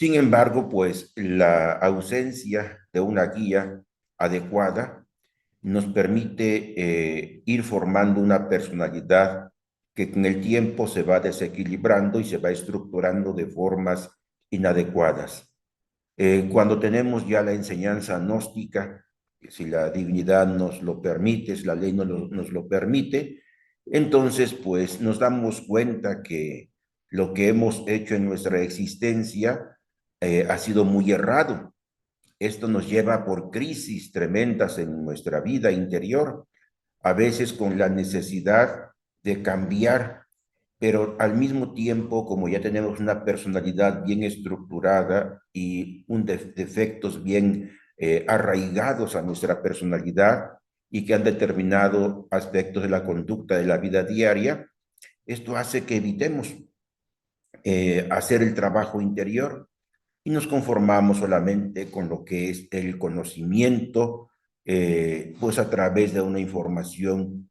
Sin embargo, pues la ausencia de una guía adecuada nos permite ir formando una personalidad que con el tiempo se va desequilibrando y se va estructurando de formas inadecuadas. Cuando tenemos ya la enseñanza gnóstica, si la divinidad nos lo permite, si la ley nos lo permite, entonces pues nos damos cuenta que lo que hemos hecho en nuestra existencia ha sido muy errado. Esto nos lleva por crisis tremendas en nuestra vida interior, a veces con la necesidad de cambiar, pero al mismo tiempo, como ya tenemos una personalidad bien estructurada y un defectos bien arraigados a nuestra personalidad y que han determinado aspectos de la conducta de la vida diaria, esto hace que evitemos hacer el trabajo interior y nos conformamos solamente con lo que es el conocimiento, pues a través de una información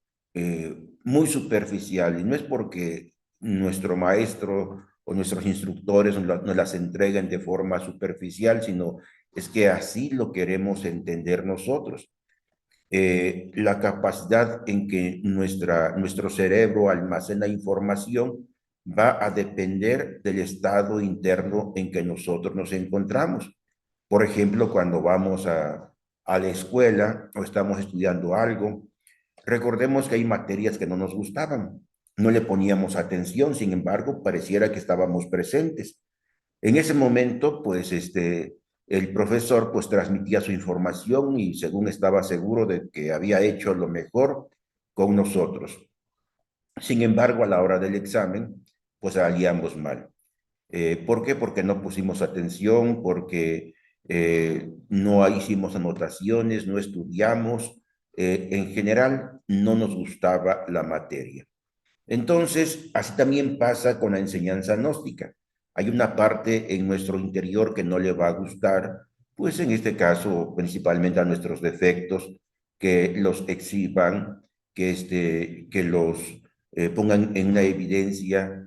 muy superficial. Y no es porque nuestro maestro o nuestros instructores nos las entreguen de forma superficial, sino es que así lo queremos entender nosotros. La capacidad en que nuestro cerebro almacena información va a depender del estado interno en que nosotros nos encontramos. Por ejemplo, cuando vamos a la escuela o estamos estudiando algo, recordemos que hay materias que no nos gustaban, no le poníamos atención, sin embargo, pareciera que estábamos presentes. En ese momento, pues, el profesor, pues, transmitía su información y según estaba seguro de que había hecho lo mejor con nosotros. Sin embargo, a la hora del examen, pues, salíamos mal. ¿Por qué? Porque no pusimos atención, porque no hicimos anotaciones, no estudiamos. En general, no nos gustaba la materia. Entonces, así también pasa con la enseñanza gnóstica. Hay una parte en nuestro interior que no le va a gustar, pues en este caso, principalmente a nuestros defectos, que los exhiban, que los pongan en una evidencia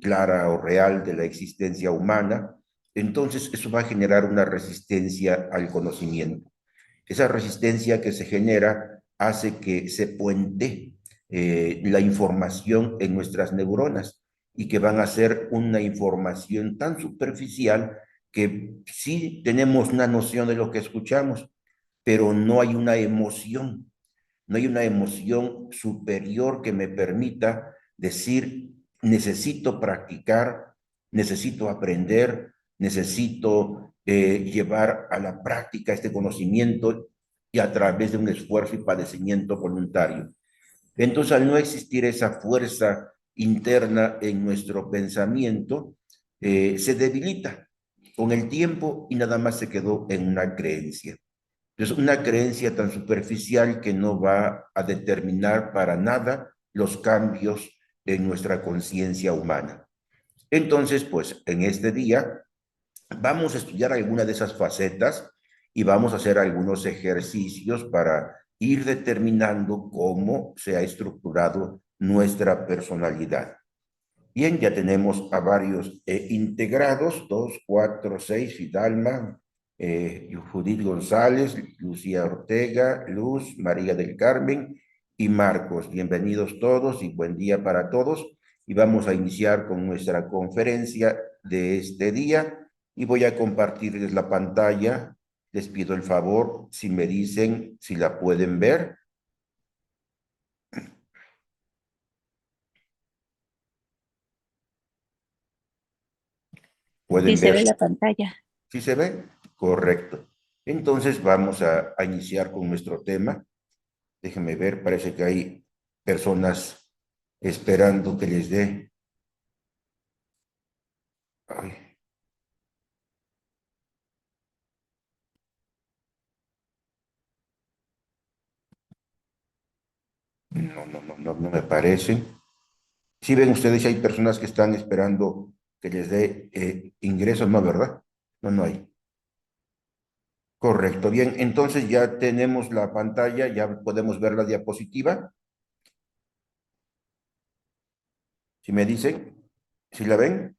clara o real de la existencia humana. Entonces, eso va a generar una resistencia al conocimiento. Esa resistencia que se genera hace que se puente la información en nuestras neuronas y que van a ser una información tan superficial que sí tenemos una noción de lo que escuchamos, pero no hay una emoción, no hay una emoción superior que me permita decir, necesito practicar, necesito aprender, necesito llevar a la práctica este conocimiento y a través de un esfuerzo y padecimiento voluntario. Entonces, al no existir esa fuerza interna en nuestro pensamiento, se debilita con el tiempo y nada más se quedó en una creencia. Es una creencia tan superficial que no va a determinar para nada los cambios en nuestra conciencia humana. Entonces, pues en este día vamos a estudiar alguna de esas facetas y vamos a hacer algunos ejercicios para ir determinando cómo se ha estructurado nuestra personalidad. Bien, ya tenemos a varios integrados, 2, 4, 6, Fidalma, Judith González, Lucía Ortega, Luz, María del Carmen y Marcos. Bienvenidos todos y buen día para todos. Y vamos a iniciar con nuestra conferencia de este día y voy a compartirles la pantalla. Les pido el favor, si me dicen si la pueden ver. Sí ¿Pueden se ver? ve la pantalla. ¿Sí se ve? Correcto. Entonces vamos a iniciar con nuestro tema. Déjenme ver, parece que hay personas esperando que les dé. Ay, no me parece. Si ven ustedes, si hay personas que están esperando que les dé ingresos, no, ¿verdad? No, no hay. Correcto. Bien, entonces ya tenemos la pantalla, ya podemos ver la diapositiva. Si me dicen, si la ven.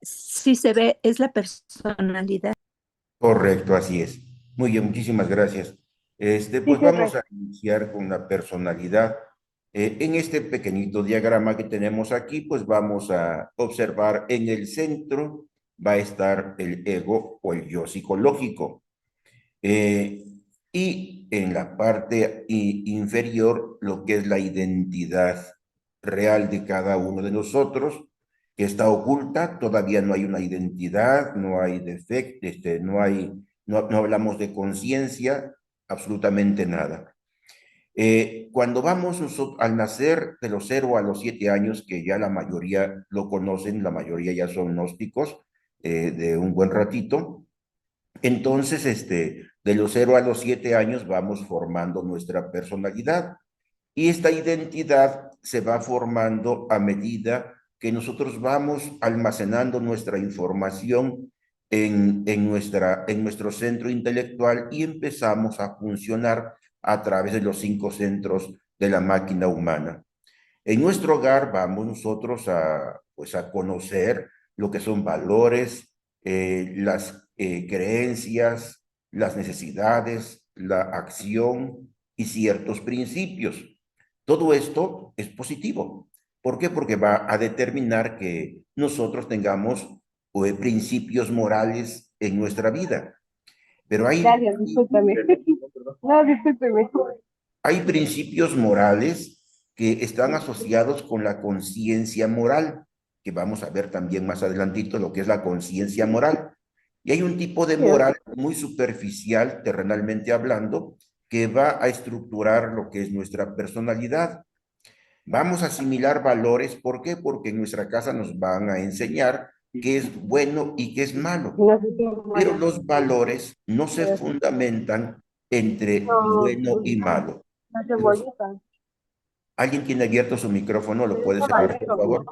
sí se ve, es la personalidad. Correcto, así es. Muy bien, muchísimas gracias. Sí, Pues vamos correcto. a iniciar con la personalidad. En este pequeñito diagrama que tenemos aquí, pues vamos a observar en el centro va a estar el ego o el yo psicológico. Eh, y en la parte inferior, lo que es la identidad real de cada uno de nosotros, que está oculta, todavía no hay una identidad, no hay defecto, no hablamos de conciencia, absolutamente nada. Cuando vamos nosotros, al nacer de los 0 a los 7 años, que ya la mayoría lo conocen, la mayoría ya son gnósticos de un buen ratito, entonces, de los 0 a los 7 años vamos formando nuestra personalidad y esta identidad se va formando a medida que nosotros vamos almacenando nuestra información en nuestro centro intelectual y empezamos a funcionar a través de los 5 centros de la máquina humana. En nuestro hogar vamos nosotros pues a conocer lo que son valores, las creencias, las necesidades, la acción y ciertos principios. Todo esto es positivo. ¿Por qué? Porque va a determinar que nosotros tengamos principios morales en nuestra vida. Pero Gracias, discúlpame. No, discúlpeme. hay principios morales que están asociados con la conciencia moral, que vamos a ver también más adelantito lo que es la conciencia moral. Y hay un tipo de Sí, ok. moral muy superficial, terrenalmente hablando, que va a estructurar lo que es nuestra personalidad. Vamos a asimilar valores, ¿por qué? Porque en nuestra casa nos van a enseñar qué es bueno y qué es malo. No sé si es Pero buena. los valores no se fundamentan entre No, bueno y malo. no Los cebollita. ¿Alguien tiene abierto su micrófono? ¿Lo puede cerrar, por favor?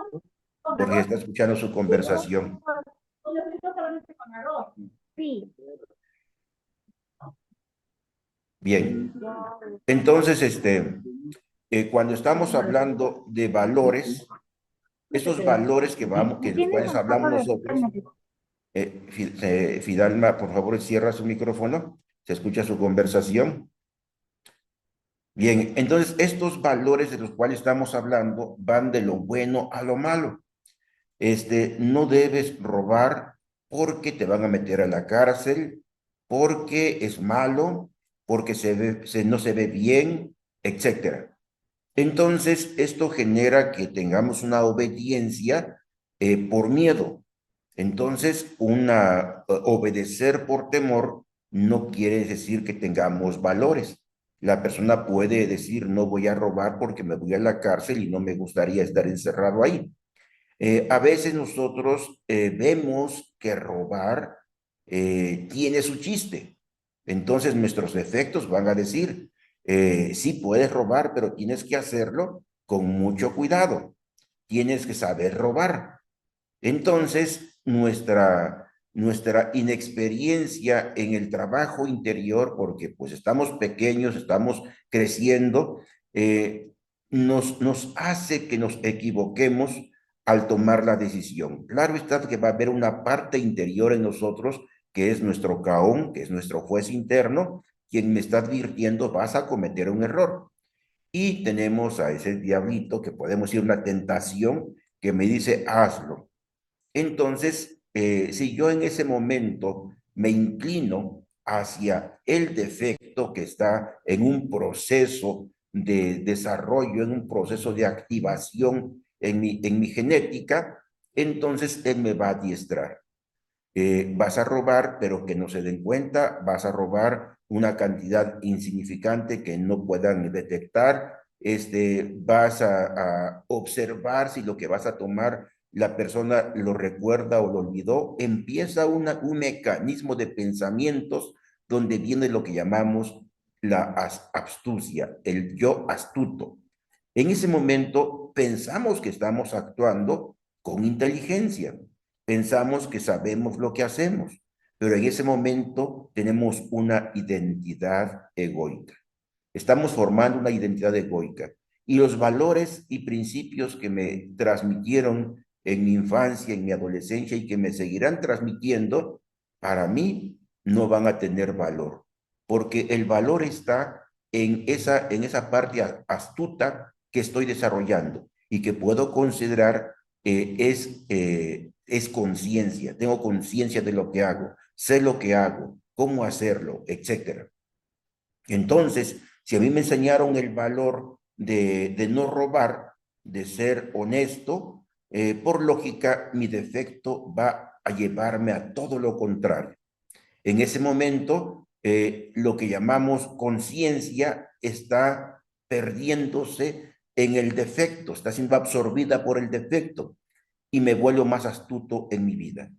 Porque está escuchando su conversación. Sí. Bien. Entonces, cuando estamos hablando de valores, esos valores que vamos, que de los ¿Tienes cuales un hablamos poco de nosotros, Fidalma, por favor, cierra su micrófono. Se escucha su conversación. Bien, entonces estos valores de los cuales estamos hablando van de lo bueno a lo malo. No debes robar porque te van a meter a la cárcel, porque es malo, porque no se ve bien, etcétera. Entonces, esto genera que tengamos una obediencia por miedo. Entonces, obedecer por temor no quiere decir que tengamos valores. La persona puede decir, no voy a robar porque me voy a la cárcel y no me gustaría estar encerrado ahí. A veces nosotros vemos que robar tiene su chiste. Entonces nuestros efectos van a decir, sí puedes robar, pero tienes que hacerlo con mucho cuidado. Tienes que saber robar. Entonces nuestra inexperiencia en el trabajo interior, porque pues estamos pequeños, estamos creciendo, nos hace que nos equivoquemos al tomar la decisión. Claro está que va a haber una parte interior en nosotros que es nuestro caón, que es nuestro juez interno, quien me está advirtiendo vas a cometer un error. Y tenemos a ese diablito que podemos decir una tentación que me dice hazlo. Entonces, si yo en ese momento me inclino hacia el defecto que está en un proceso de desarrollo, en un proceso de activación en mi genética, entonces él me va a adiestrar. Vas a robar, pero que no se den cuenta, vas a robar una cantidad insignificante que no puedan detectar, vas a observar si lo que vas a tomar la persona lo recuerda o lo olvidó, empieza un mecanismo de pensamientos donde viene lo que llamamos la astucia, el yo astuto. En ese momento pensamos que estamos actuando con inteligencia, pensamos que sabemos lo que hacemos, pero en ese momento tenemos una identidad egoica. Estamos formando una identidad egoica. Y los valores y principios que me transmitieron en mi infancia, en mi adolescencia y que me seguirán transmitiendo, para mí no van a tener valor, porque el valor está en esa parte astuta que estoy desarrollando y que puedo considerar es conciencia. Tengo conciencia de lo que hago, sé lo que hago, cómo hacerlo, etcétera. Entonces, si a mí me enseñaron el valor de no robar, de ser honesto, por lógica, mi defecto va a llevarme a todo lo contrario. En ese momento, lo que llamamos conciencia está perdiéndose en el defecto, está siendo absorbida por el defecto y me vuelvo más astuto en mi vida.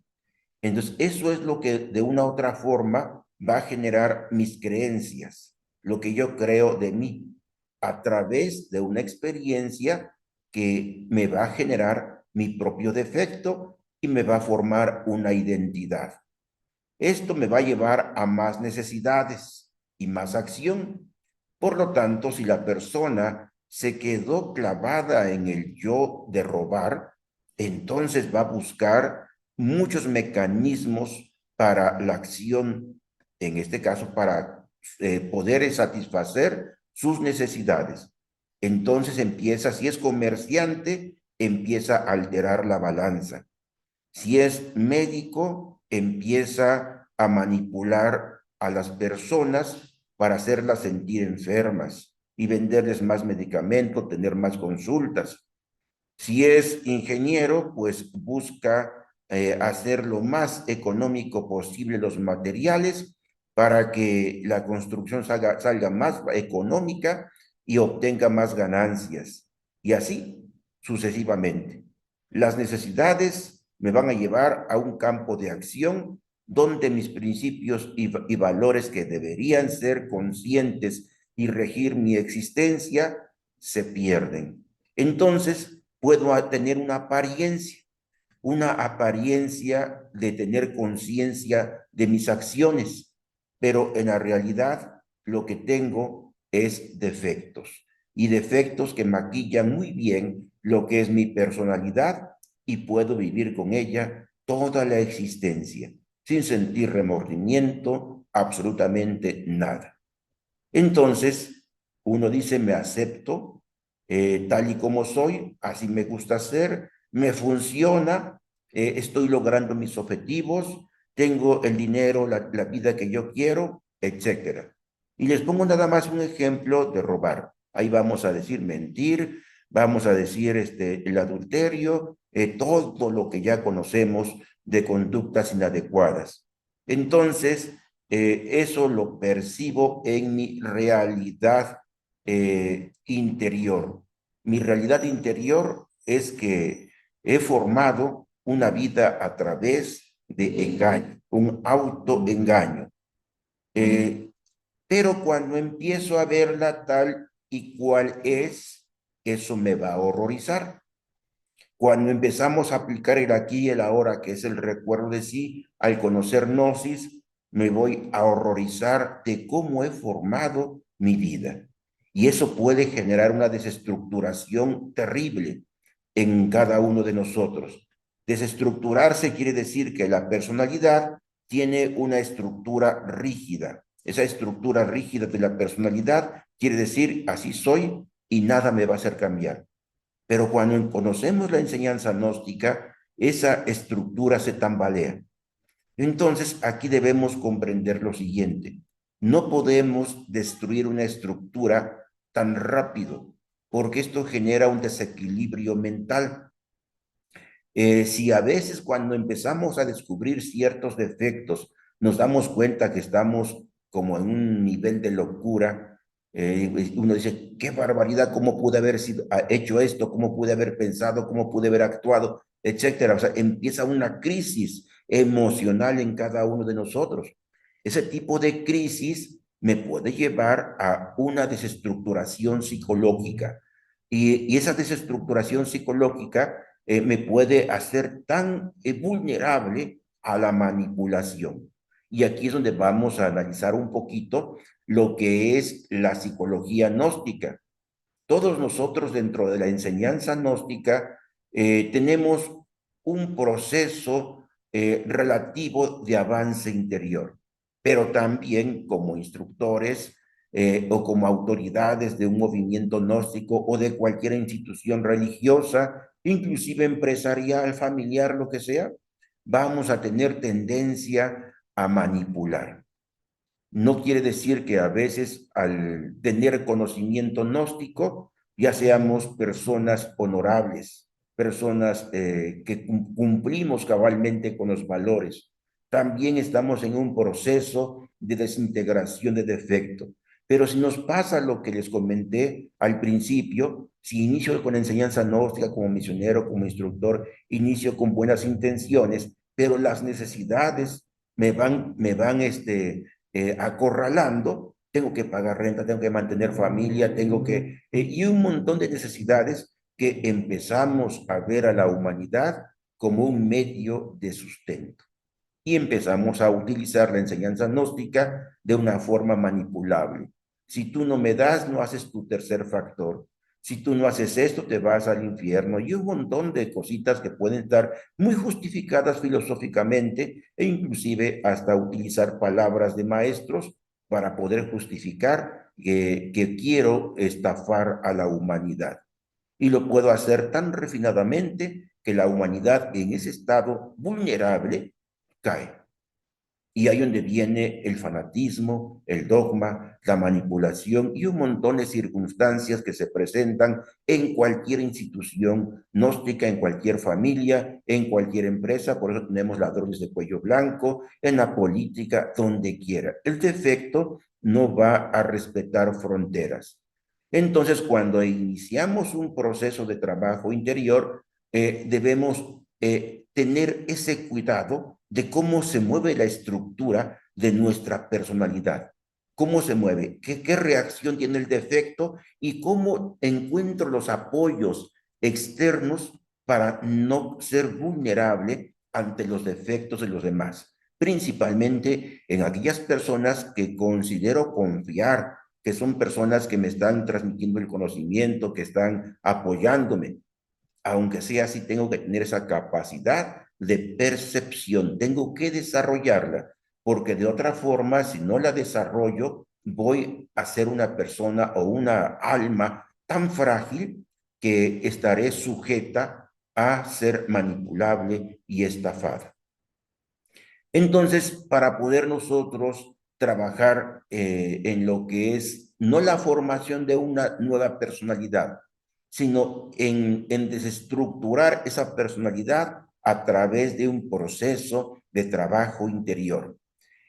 Entonces, eso es lo que de una u otra forma va a generar mis creencias, lo que yo creo de mí, a través de una experiencia que me va a generar mi propio defecto y me va a formar una identidad. Esto me va a llevar a más necesidades y más acción. Por lo tanto, si la persona se quedó clavada en el yo de robar, entonces va a buscar muchos mecanismos para la acción, en este caso para poder satisfacer sus necesidades. Entonces empieza, si es comerciante, empieza a alterar la balanza. Si es médico, empieza a manipular a las personas para hacerlas sentir enfermas y venderles más medicamento, tener más consultas. Si es ingeniero, pues busca hacer lo más económico posible los materiales para que la construcción salga más económica y obtenga más ganancias. Y así sucesivamente. Las necesidades me van a llevar a un campo de acción donde mis principios y valores que deberían ser conscientes y regir mi existencia se pierden. Entonces, puedo tener una apariencia de tener conciencia de mis acciones, pero en la realidad lo que tengo es defectos y defectos que maquillan muy bien lo que es mi personalidad y puedo vivir con ella toda la existencia sin sentir remordimiento, absolutamente nada. Entonces, uno dice, me acepto tal y como soy, así me gusta ser, me funciona, estoy logrando mis objetivos, tengo el dinero, la vida que yo quiero, etcétera. Y les pongo nada más un ejemplo de robar. Ahí vamos a decir mentir, vamos a decir el adulterio, todo lo que ya conocemos de conductas inadecuadas. Entonces, eso lo percibo en mi realidad interior. Mi realidad interior es que he formado una vida a través de engaño, un autoengaño. Pero cuando empiezo a verla tal y cual es, eso me va a horrorizar. Cuando empezamos a aplicar el aquí y el ahora, que es el recuerdo de sí, al conocer gnosis, me voy a horrorizar de cómo he formado mi vida. Y eso puede generar una desestructuración terrible en cada uno de nosotros. Desestructurarse quiere decir que la personalidad tiene una estructura rígida. Esa estructura rígida de la personalidad quiere decir así soy y nada me va a hacer cambiar. Pero cuando conocemos la enseñanza gnóstica, esa estructura se tambalea. Entonces, aquí debemos comprender lo siguiente. No podemos destruir una estructura tan rápido, porque esto genera un desequilibrio mental. Si a veces cuando empezamos a descubrir ciertos defectos, nos damos cuenta que estamos como en un nivel de locura, uno dice, qué barbaridad, cómo pude haber hecho esto, cómo pude haber pensado, cómo pude haber actuado, etcétera. O sea, empieza una crisis emocional en cada uno de nosotros. Ese tipo de crisis me puede llevar a una desestructuración psicológica. Y esa desestructuración psicológica me puede hacer tan vulnerable a la manipulación. Y aquí es donde vamos a analizar un poquito lo que es la psicología gnóstica. Todos nosotros dentro de la enseñanza gnóstica tenemos un proceso relativo de avance interior, pero también como instructores o como autoridades de un movimiento gnóstico o de cualquier institución religiosa, inclusive empresarial, familiar, lo que sea, vamos a tener tendencia a manipular. No quiere decir que a veces al tener conocimiento gnóstico ya seamos personas honorables, personas que cumplimos cabalmente con los valores. También estamos en un proceso de desintegración de defecto. Pero si nos pasa lo que les comenté al principio, si inicio con enseñanza gnóstica como misionero, como instructor, inicio con buenas intenciones, pero las necesidades me van acorralando, tengo que pagar renta, tengo que mantener familia, y un montón de necesidades que empezamos a ver a la humanidad como un medio de sustento. Y empezamos a utilizar la enseñanza gnóstica de una forma manipulable. Si tú no me das, no haces tu tercer factor. Si tú no haces esto, te vas al infierno. Y un montón de cositas que pueden estar muy justificadas filosóficamente e inclusive hasta utilizar palabras de maestros para poder justificar que quiero estafar a la humanidad. Y lo puedo hacer tan refinadamente que la humanidad en ese estado vulnerable cae. Y ahí donde viene el fanatismo, el dogma, la manipulación y un montón de circunstancias que se presentan en cualquier institución gnóstica, en cualquier familia, en cualquier empresa. Por eso tenemos ladrones de cuello blanco, en la política, donde quiera. El defecto no va a respetar fronteras. Entonces, cuando iniciamos un proceso de trabajo interior, debemos tener ese cuidado de cómo se mueve la estructura de nuestra personalidad. ¿Cómo se mueve? ¿Qué reacción tiene el defecto? Y cómo encuentro los apoyos externos para no ser vulnerable ante los defectos de los demás. Principalmente en aquellas personas que considero confiar, que son personas que me están transmitiendo el conocimiento, que están apoyándome. Aunque sea así, tengo que tener esa capacidad de percepción, tengo que desarrollarla, porque de otra forma, si no la desarrollo, voy a ser una persona o una alma tan frágil que estaré sujeta a ser manipulable y estafada. Entonces, para poder nosotros trabajar en lo que es no la formación de una nueva personalidad, sino en desestructurar esa personalidad a través de un proceso de trabajo interior.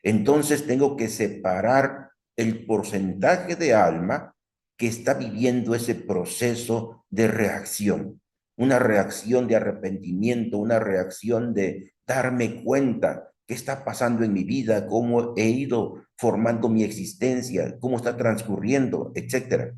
Entonces tengo que separar el porcentaje de alma que está viviendo ese proceso de reacción, una reacción de arrepentimiento, una reacción de darme cuenta qué está pasando en mi vida, cómo he ido formando mi existencia, cómo está transcurriendo, etcétera.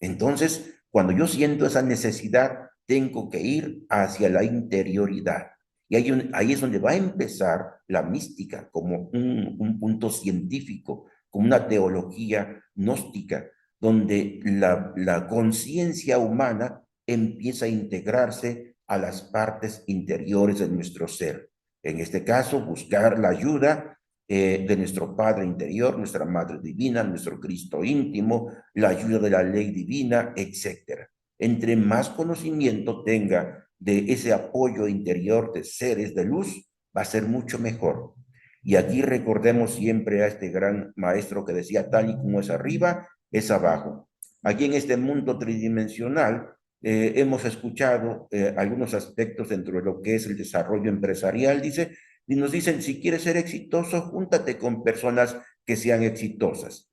Entonces, cuando yo siento esa necesidad, tengo que ir hacia la interioridad. Y ahí es donde va a empezar la mística como un punto científico, como una teología gnóstica, donde la conciencia humana empieza a integrarse a las partes interiores de nuestro ser. En este caso, buscar la ayuda de nuestro Padre interior, nuestra Madre divina, nuestro Cristo íntimo, la ayuda de la ley divina, etc. Entre más conocimiento tenga de ese apoyo interior de seres de luz, va a ser mucho mejor. Y aquí recordemos siempre a este gran maestro que decía, tal y como es arriba, es abajo. Aquí en este mundo tridimensional hemos escuchado algunos aspectos dentro de lo que es el desarrollo empresarial, dice, y nos dicen, si quieres ser exitoso, júntate con personas que sean exitosas.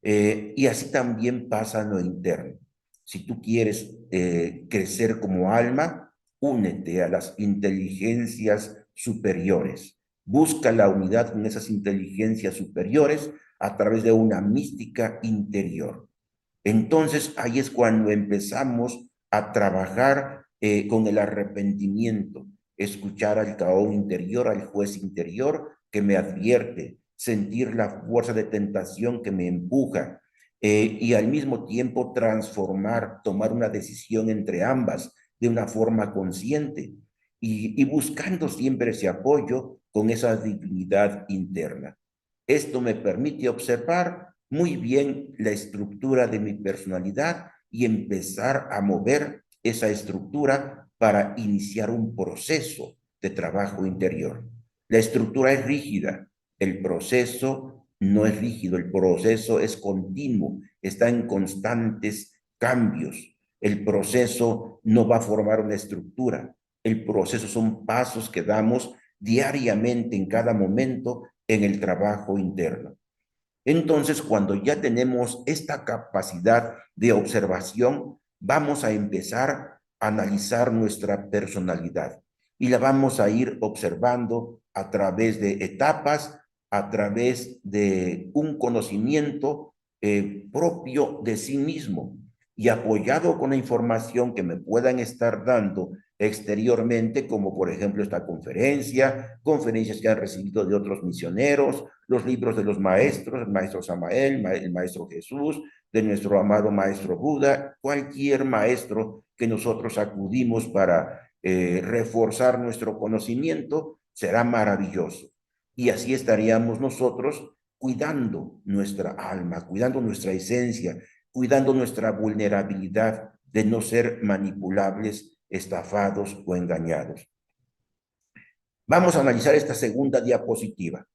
Y así también pasa en lo interno. Si tú quieres crecer como alma, únete a las inteligencias superiores. Busca la unidad con esas inteligencias superiores a través de una mística interior. Entonces ahí es cuando empezamos a trabajar con el arrepentimiento, escuchar al caón interior, al juez interior que me advierte, sentir la fuerza de tentación que me empuja y al mismo tiempo transformar, tomar una decisión entre ambas de una forma consciente. y buscando siempre ese apoyo con esa dignidad interna. Esto me permite observar muy bien la estructura de mi personalidad y empezar a mover esa estructura para iniciar un proceso de trabajo interior. La estructura es rígida, el proceso no es rígido, el proceso es continuo, está en constantes cambios. El proceso no va a formar una estructura, el proceso son pasos que damos diariamente en cada momento en el trabajo interno. Entonces, cuando ya tenemos esta capacidad de observación, vamos a empezar a analizar nuestra personalidad y la vamos a ir observando a través de etapas, a través de un conocimiento propio de sí mismo y apoyado con la información que me puedan estar dando exteriormente, como por ejemplo esta conferencia, conferencias que han recibido de otros misioneros, los libros de los maestros, el maestro Samael, el maestro Jesús, de nuestro amado maestro Buda, cualquier maestro que nosotros acudimos para reforzar nuestro conocimiento, será maravilloso. Y así estaríamos nosotros cuidando nuestra alma, cuidando nuestra esencia, cuidando nuestra vulnerabilidad de no ser manipulables, estafados o engañados. Vamos a analizar esta segunda diapositiva.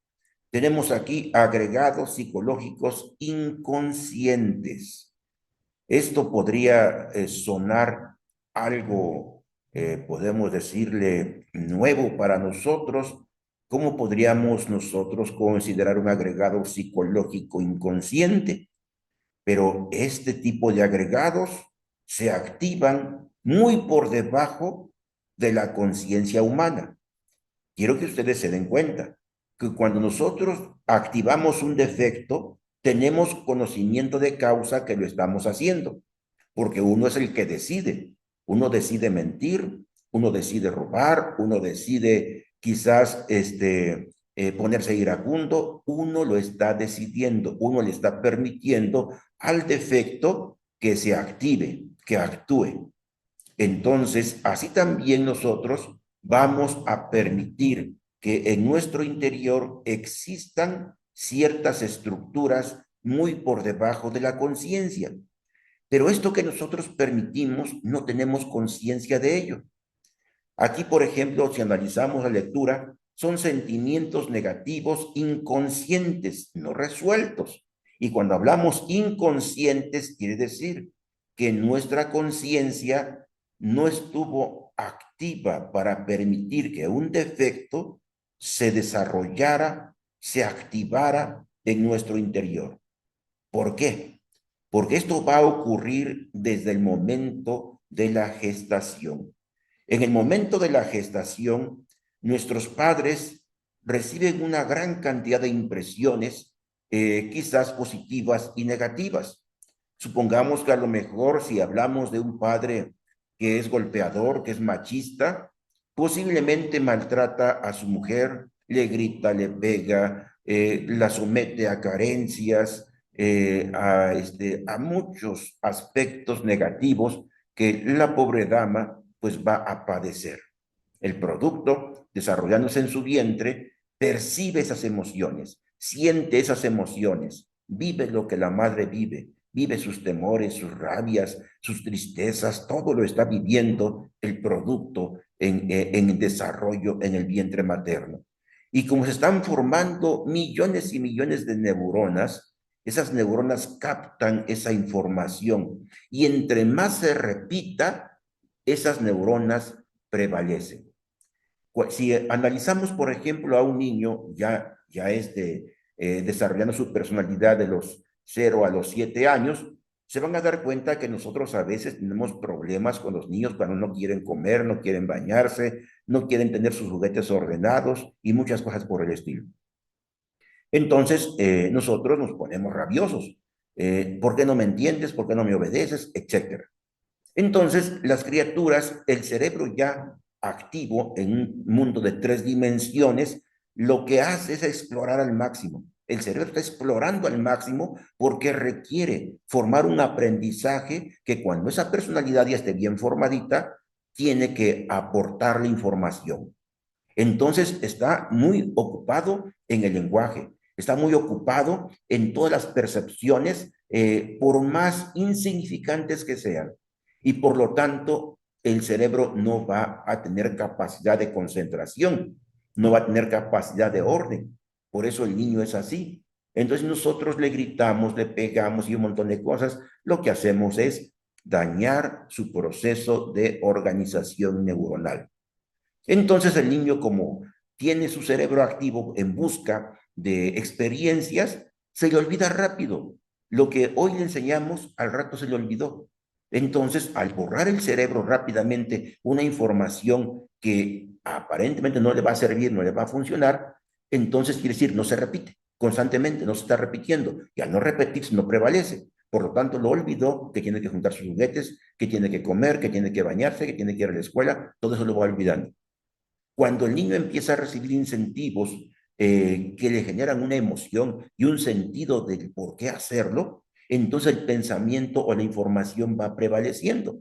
Tenemos aquí agregados psicológicos inconscientes. Esto podría sonar algo, podemos decirle, nuevo para nosotros. ¿Cómo podríamos nosotros considerar un agregado psicológico inconsciente? Pero este tipo de agregados se activan muy por debajo de la conciencia humana. Quiero que ustedes se den cuenta que cuando nosotros activamos un defecto, tenemos conocimiento de causa que lo estamos haciendo, porque uno es el que decide. Uno decide mentir, uno decide robar, uno decide quizás ponerse iracundo, uno lo está decidiendo, uno le está permitiendo al defecto que se active, que actúe. Entonces, así también nosotros vamos a permitir que en nuestro interior existan ciertas estructuras muy por debajo de la conciencia. Pero esto que nosotros permitimos, no tenemos conciencia de ello. Aquí, por ejemplo, si analizamos la lectura, son sentimientos negativos inconscientes, no resueltos. Y cuando hablamos inconscientes, quiere decir que nuestra conciencia no estuvo activa para permitir que un defecto se desarrollara, se activara en nuestro interior. ¿Por qué? Porque esto va a ocurrir desde el momento de la gestación. En el momento de la gestación, nuestros padres reciben una gran cantidad de impresiones, quizás positivas y negativas. Supongamos que a lo mejor si hablamos de un padre que es golpeador, que es machista, posiblemente maltrata a su mujer, le grita, le pega, la somete a carencias, a muchos aspectos negativos que la pobre dama pues va a padecer. El producto, desarrollándose en su vientre, percibe esas emociones, siente esas emociones, vive lo que la madre vive, vive sus temores, sus rabias, sus tristezas, todo lo está viviendo el producto en desarrollo en el vientre materno. Y como se están formando millones y millones de neuronas, esas neuronas captan esa información y entre más se repita, esas neuronas prevalecen. Si analizamos, por ejemplo, a un niño ya desarrollando su personalidad de los 0 a los 7 años, se van a dar cuenta que nosotros a veces tenemos problemas con los niños cuando no quieren comer, no quieren bañarse, no quieren tener sus juguetes ordenados y muchas cosas por el estilo. Entonces, nosotros nos ponemos rabiosos. ¿Por qué no me entiendes? ¿Por qué no me obedeces? Etcétera. Entonces, las criaturas, el cerebro ya activo en un mundo de 3 dimensiones, lo que hace es explorar al máximo. El cerebro está explorando al máximo porque requiere formar un aprendizaje que cuando esa personalidad ya esté bien formadita, tiene que aportar la información. Entonces está muy ocupado en el lenguaje, está muy ocupado en todas las percepciones, por más insignificantes que sean. Y por lo tanto, el cerebro no va a tener capacidad de concentración, no va a tener capacidad de orden. Por eso el niño es así. Entonces nosotros le gritamos, le pegamos y un montón de cosas. Lo que hacemos es dañar su proceso de organización neuronal. Entonces el niño, como tiene su cerebro activo en busca de experiencias, se le olvida rápido. Lo que hoy le enseñamos, al rato se le olvidó. Entonces, al borrar el cerebro rápidamente una información que aparentemente no le va a servir, no le va a funcionar, entonces quiere decir, no se repite constantemente, no se está repitiendo. Y al no repetirse, no prevalece. Por lo tanto, lo olvidó, que tiene que juntar sus juguetes, que tiene que comer, que tiene que bañarse, que tiene que ir a la escuela, todo eso lo va olvidando. Cuando el niño empieza a recibir incentivos que le generan una emoción y un sentido del por qué hacerlo, entonces el pensamiento o la información va prevaleciendo.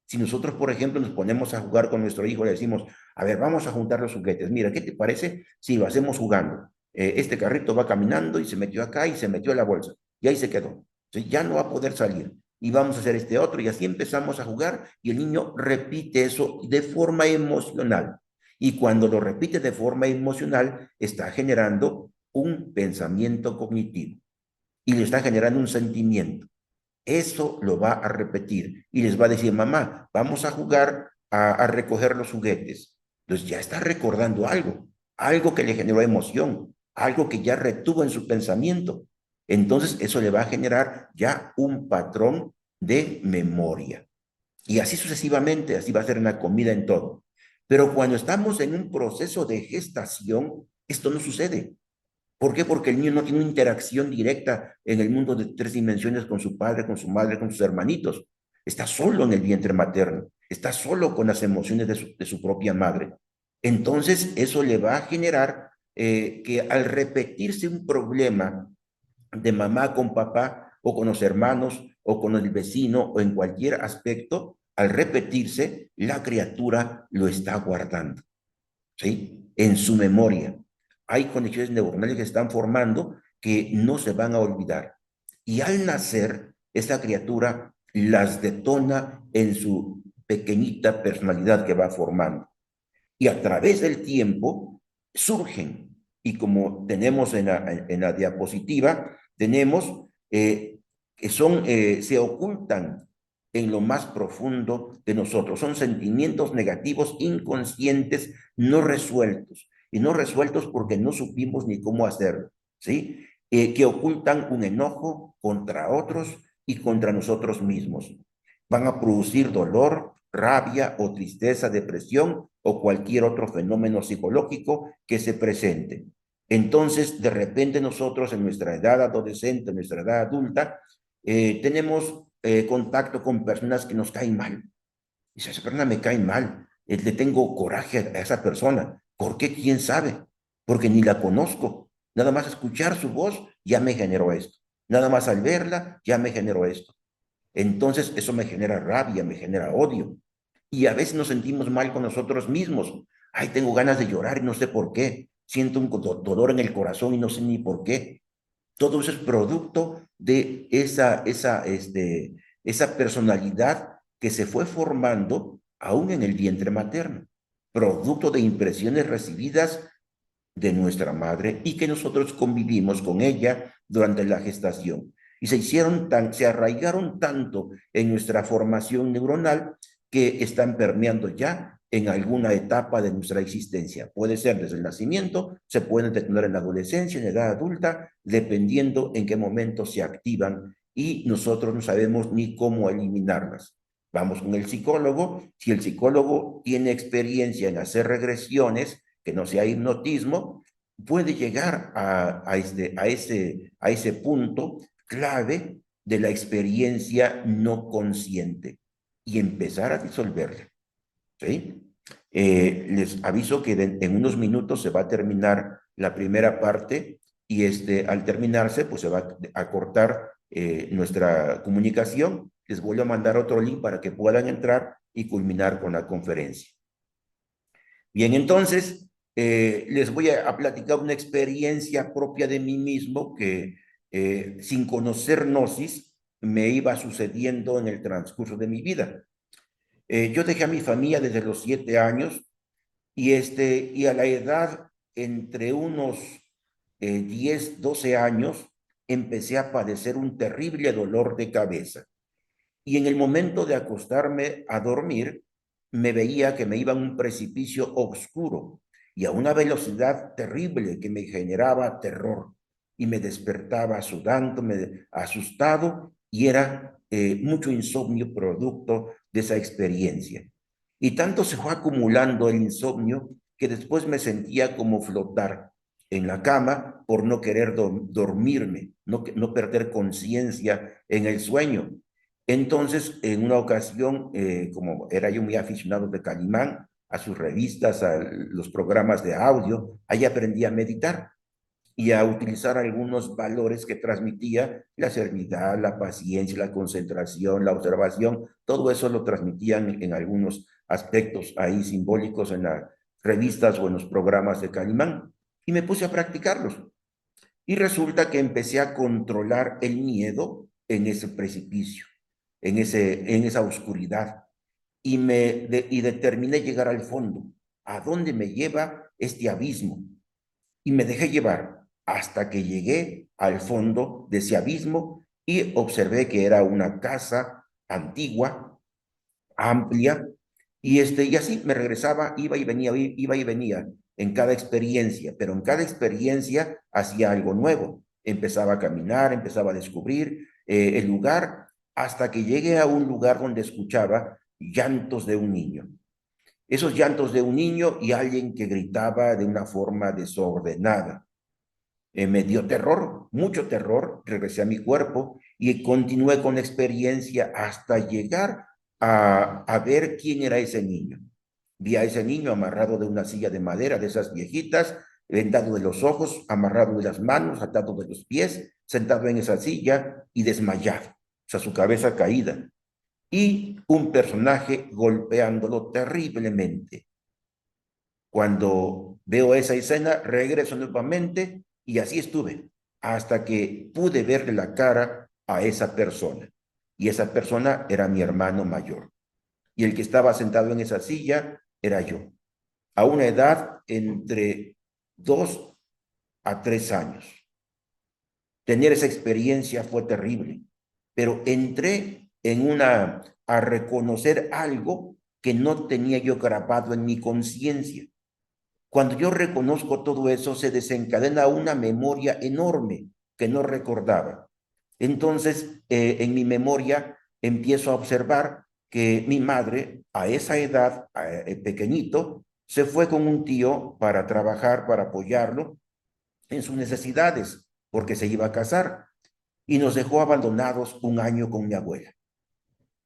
Si nosotros, por ejemplo, nos ponemos a jugar con nuestro hijo, le decimos, a ver, vamos a juntar los juguetes. Mira, ¿qué te parece si lo hacemos jugando? Este carrito va caminando y se metió acá y se metió a la bolsa. Y ahí se quedó. Entonces, ya no va a poder salir. Y vamos a hacer este otro. Y así empezamos a jugar y el niño repite eso de forma emocional. Y cuando lo repite de forma emocional, está generando un pensamiento cognitivo y le está generando un sentimiento. Eso lo va a repetir y les va a decir, mamá, vamos a jugar a recoger los juguetes. Entonces ya está recordando algo, algo que le generó emoción, algo que ya retuvo en su pensamiento. Entonces eso le va a generar ya un patrón de memoria. Y así sucesivamente, así va a ser en la comida, en todo. Pero cuando estamos en un proceso de gestación, esto no sucede. ¿Por qué? Porque el niño no tiene una interacción directa en el mundo de 3 dimensiones con su padre, con su madre, con sus hermanitos. Está solo en el vientre materno, está solo con las emociones de su propia madre. Entonces, eso le va a generar que al repetirse un problema de mamá con papá o con los hermanos o con el vecino o en cualquier aspecto, al repetirse, la criatura lo está guardando, ¿sí? En su memoria. Hay conexiones neuronales que se están formando que no se van a olvidar. Y al nacer, esa criatura las detona en su pequeñita personalidad que va formando. Y a través del tiempo surgen. Y como tenemos en la diapositiva, tenemos que son, se ocultan en lo más profundo de nosotros. Son sentimientos negativos inconscientes, no resueltos. Y no resueltos porque no supimos ni cómo hacerlo, ¿sí? Que ocultan un enojo contra otros y contra nosotros mismos. Van a producir dolor, rabia o tristeza, depresión o cualquier otro fenómeno psicológico que se presente. Entonces, de repente nosotros en nuestra edad adolescente, en nuestra edad adulta, tenemos contacto con personas que nos caen mal. Dice, esa persona me cae mal, le tengo coraje a esa persona. ¿Por qué? ¿Quién sabe? Porque ni la conozco. Nada más escuchar su voz ya me generó esto. Nada más al verla ya me generó esto. Entonces eso me genera rabia, me genera odio. Y a veces nos sentimos mal con nosotros mismos. Ay, tengo ganas de llorar y no sé por qué. Siento un dolor en el corazón y no sé ni por qué. Todo eso es producto de esa personalidad que se fue formando aún en el vientre materno. Producto de impresiones recibidas de nuestra madre y que nosotros convivimos con ella durante la gestación. Y se arraigaron tanto en nuestra formación neuronal que están permeando ya en alguna etapa de nuestra existencia. Puede ser desde el nacimiento, se pueden detonar en la adolescencia, en la edad adulta, dependiendo en qué momento se activan y nosotros no sabemos ni cómo eliminarlas. Vamos con el psicólogo. Si el psicólogo tiene experiencia en hacer regresiones, que no sea hipnotismo, puede llegar a ese punto clave de la experiencia no consciente y empezar a disolverla. ¿Sí? Les aviso que en unos minutos se va a terminar la primera parte y al terminarse, pues se va a cortar nuestra comunicación. Les voy a mandar otro link para que puedan entrar y culminar con la conferencia. Bien, entonces les voy a platicar una experiencia propia de mí mismo que sin conocer Gnosis me iba sucediendo en el transcurso de mi vida. Yo dejé a mi familia desde los 7 años y a la edad entre unos 10, 12 años empecé a padecer un terrible dolor de cabeza. Y en el momento de acostarme a dormir, me veía que me iba a un precipicio oscuro y a una velocidad terrible que me generaba terror y me despertaba sudando, asustado, y era mucho insomnio producto de esa experiencia. Y tanto se fue acumulando el insomnio que después me sentía como flotar en la cama por no querer dormirme, no perder conciencia en el sueño. Entonces, en una ocasión, como era yo muy aficionado de Calimán, a sus revistas, a los programas de audio, ahí aprendí a meditar y a utilizar algunos valores que transmitía: la serenidad, la paciencia, la concentración, la observación. Todo eso lo transmitían en algunos aspectos ahí simbólicos en las revistas o en los programas de Calimán. Y me puse a practicarlos. Y resulta que empecé a controlar el miedo en ese precipicio, en esa oscuridad. Y determiné llegar al fondo. ¿A dónde me lleva este abismo? Y me dejé llevar hasta que llegué al fondo de ese abismo y observé que era una casa antigua, amplia, y así me regresaba, iba y venía en cada experiencia, pero en cada experiencia hacía algo nuevo. Empezaba a caminar, empezaba a descubrir el lugar, hasta que llegué a un lugar donde escuchaba llantos de un niño. Esos llantos de un niño y alguien que gritaba de una forma desordenada. Me dio terror, mucho terror. Regresé a mi cuerpo y continué con la experiencia hasta llegar a ver quién era ese niño. Vi a ese niño amarrado de una silla de madera, de esas viejitas, vendado de los ojos, amarrado de las manos, atado de los pies, sentado en esa silla y desmayado, o sea, su cabeza caída. Y un personaje golpeándolo terriblemente. Cuando veo esa escena, regreso nuevamente y así estuve hasta que pude verle la cara a esa persona. Y esa persona era mi hermano mayor. Y el que estaba sentado en esa silla era yo, a una edad entre 2 a 3 años. Tener esa experiencia fue terrible, pero entré a reconocer algo que no tenía yo grabado en mi conciencia. Cuando yo reconozco todo eso, se desencadena una memoria enorme que no recordaba. Entonces, en mi memoria empiezo a observar que mi madre, a esa edad, pequeñito, se fue con un tío para trabajar, para apoyarlo en sus necesidades, porque se iba a casar, y nos dejó abandonados un año con mi abuela.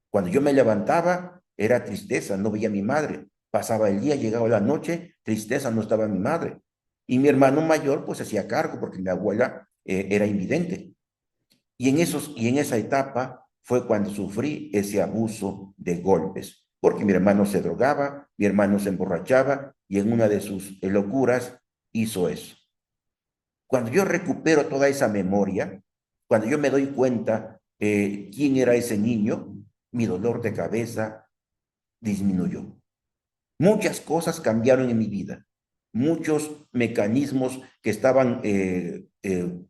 Cuando yo me levantaba, era tristeza, no veía a mi madre. Pasaba el día, llegaba la noche, tristeza, no estaba mi madre. Y mi hermano mayor, pues, hacía cargo, porque mi abuela era invidente. Y en esa etapa fue cuando sufrí ese abuso de golpes, porque mi hermano se drogaba, mi hermano se emborrachaba, y en una de sus locuras hizo eso. Cuando yo recupero toda esa memoria, cuando yo me doy cuenta quién era ese niño, mi dolor de cabeza disminuyó. Muchas cosas cambiaron en mi vida. Muchos mecanismos que estaban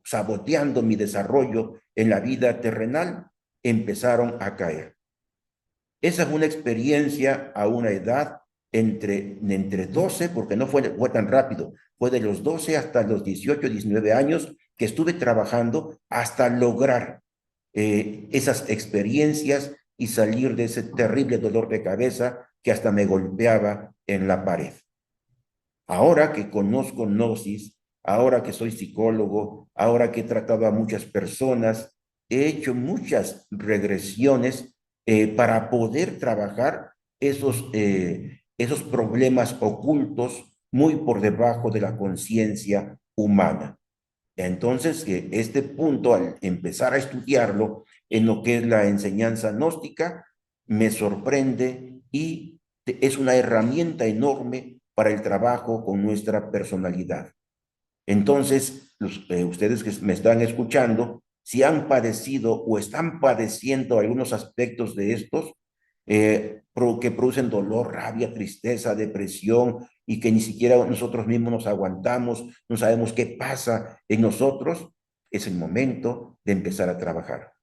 saboteando mi desarrollo en la vida terrenal empezaron a caer. Esa fue una experiencia a una edad entre 12, porque no fue tan rápido, fue de los 12 hasta los 18, 19 años que estuve trabajando hasta lograr esas experiencias y salir de ese terrible dolor de cabeza que hasta me golpeaba en la pared. Ahora que conozco Gnosis, ahora que soy psicólogo, ahora que he tratado a muchas personas, he hecho muchas regresiones para poder trabajar esos problemas ocultos muy por debajo de la conciencia humana. Entonces, este punto, al empezar a estudiarlo en lo que es la enseñanza gnóstica, me sorprende y es una herramienta enorme para el trabajo con nuestra personalidad. Entonces, ustedes que me están escuchando, si han padecido o están padeciendo algunos aspectos de estos, que producen dolor, rabia, tristeza, depresión, y que ni siquiera nosotros mismos nos aguantamos, no sabemos qué pasa en nosotros, es el momento de empezar a trabajar.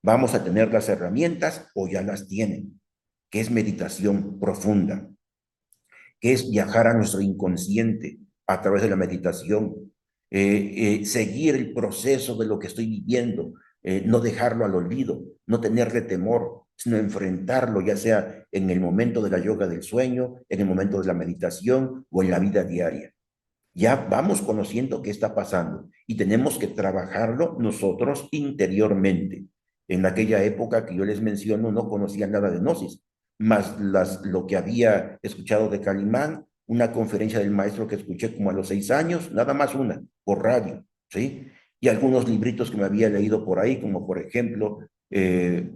Vamos a tener las herramientas o ya las tienen, que es meditación profunda, que es viajar a nuestro inconsciente a través de la meditación, seguir el proceso de lo que estoy viviendo, no dejarlo al olvido, no tenerle temor, sino enfrentarlo, ya sea en el momento de la yoga del sueño, en el momento de la meditación o en la vida diaria. Ya vamos conociendo qué está pasando y tenemos que trabajarlo nosotros interiormente. En aquella época que yo les menciono no conocía nada de gnosis, más lo que había escuchado de Calimán, una conferencia del maestro que escuché como a los 6 años, nada más una, por radio, ¿sí? Y algunos libritos que me había leído por ahí, como por ejemplo,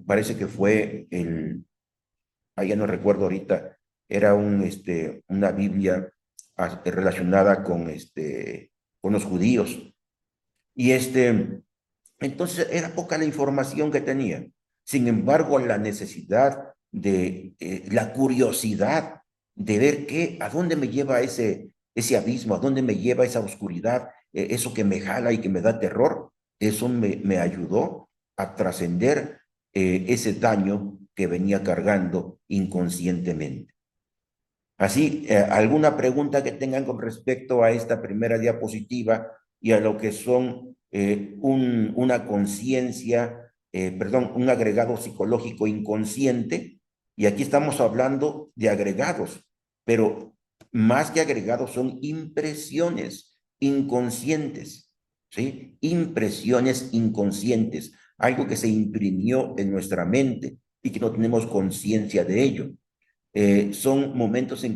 parece que fue ya no recuerdo ahorita, era una Biblia relacionada con los judíos. Y entonces era poca la información que tenía. Sin embargo, la necesidad la curiosidad de ver a dónde me lleva ese abismo, a dónde me lleva esa oscuridad, eso que me jala y que me da terror, eso me ayudó a trascender ese daño que venía cargando inconscientemente. Así, ¿alguna pregunta que tengan con respecto a esta primera diapositiva y a lo que son una conciencia, un agregado psicológico inconsciente? Y aquí estamos hablando de agregados, pero más que agregados son impresiones inconscientes, ¿sí? Impresiones inconscientes, algo que se imprimió en nuestra mente y que no tenemos conciencia de ello. Son momentos en que